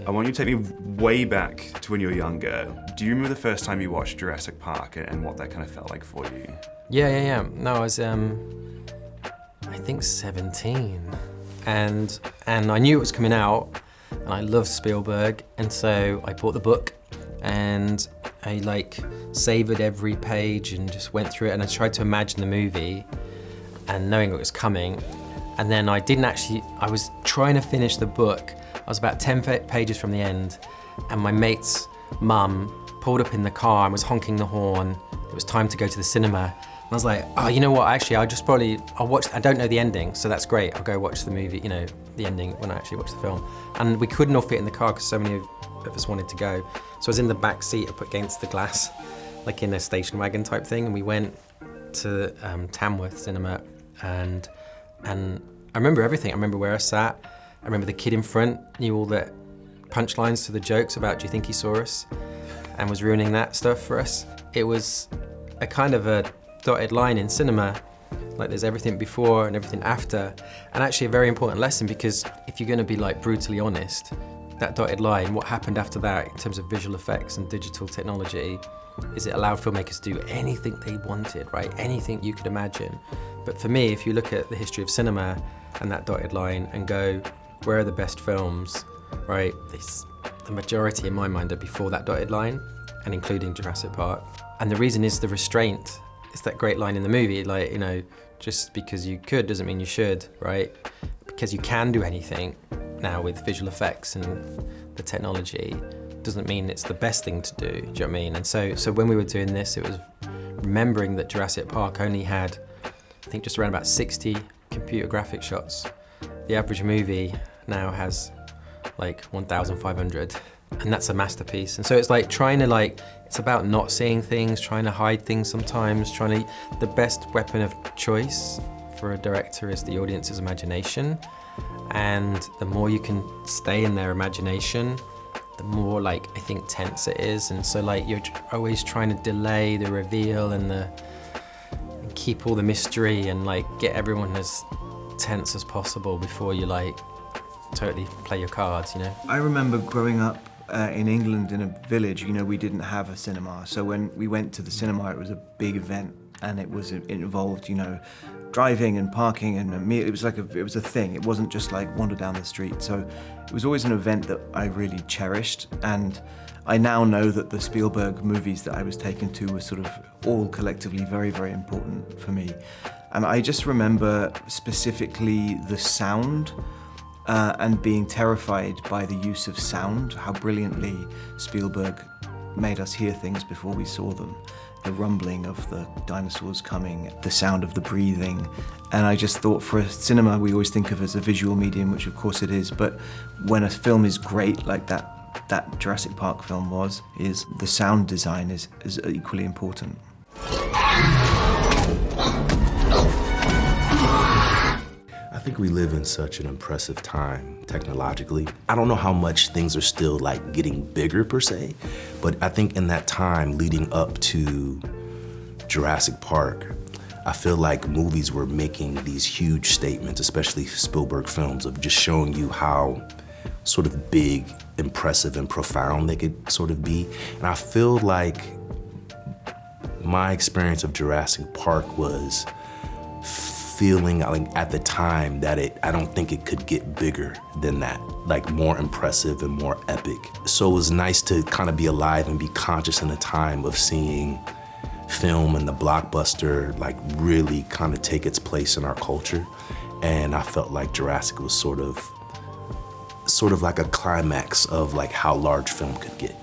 you. I want you to take me way back to when you were younger. Do you remember the first time you watched Jurassic Park and what that kind of felt like for you? Yeah. No, I was, I think 17. And I knew it was coming out, and I loved Spielberg, and so I bought the book, and I like savored every page and just went through it, and I tried to imagine the movie and knowing it was coming. And then I was trying to finish the book. I was about 10 pages from the end, and my mate's mum pulled up in the car and was honking the horn. It was time to go to the cinema. And I was like, oh, you know what, actually, I'll watch, I don't know the ending, so that's great. I'll go watch the movie, the ending when I actually watch the film. And we couldn't all fit in the car because so many of us wanted to go. So I was in the back seat up against the glass, like in a station wagon type thing, and we went to Tamworth Cinema, and I remember everything. I remember where I sat. I remember the kid in front knew all the punchlines to the jokes about "Do you think he saw us?" and was ruining that stuff for us. It was a kind of a dotted line in cinema, like there's everything before and everything after, and actually a very important lesson, because if you're going to be like brutally honest, that dotted line, what happened after that in terms of visual effects and digital technology is it allowed filmmakers to do anything they wanted, right? Anything you could imagine. But for me, if you look at the history of cinema and that dotted line and go, where are the best films, right? The majority in my mind are before that dotted line, and including Jurassic Park. And the reason is the restraint. It's that great line in the movie, like, just because you could doesn't mean you should, right? Because you can do anything now with visual effects and the technology doesn't mean it's the best thing to do, do you know what I mean? And so when we were doing this, it was remembering that Jurassic Park only had, I think, just around about 60 computer graphic shots. The average movie now has like 1,500, and that's a masterpiece. And so it's like trying to it's about not seeing things, trying to hide things sometimes, the best weapon of choice for a director is the audience's imagination. And the more you can stay in their imagination, the more I think tense it is. And so you're always trying to delay the reveal and keep all the mystery and get everyone as tense as possible before you totally play your cards, I remember growing up in England in a village, we didn't have a cinema. So when we went to the cinema, it was a big event, and it involved, driving and parking and a meal. It was a thing. It wasn't just wander down the street. So it was always an event that I really cherished. And I now know that the Spielberg movies that I was taken to were sort of all collectively very, very important for me. And I just remember specifically the sound and being terrified by the use of sound, how brilliantly Spielberg made us hear things before we saw them. The rumbling of the dinosaurs coming, the sound of the breathing. And I just thought, for a cinema, we always think of as a visual medium, which of course it is, but when a film is great, like that Jurassic Park film is the sound design is equally important. I think we live in such an impressive time technologically. I don't know how much things are still getting bigger per se, but I think in that time leading up to Jurassic Park, I feel like movies were making these huge statements, especially Spielberg films, of just showing you how sort of big, impressive, and profound they could sort of be. And I feel like my experience of Jurassic Park was feeling at the time that I don't think it could get bigger than that, more impressive and more epic. So it was nice to kind of be alive and be conscious in a time of seeing film and the blockbuster really kind of take its place in our culture. And I felt like Jurassic was sort of like a climax of how large film could get.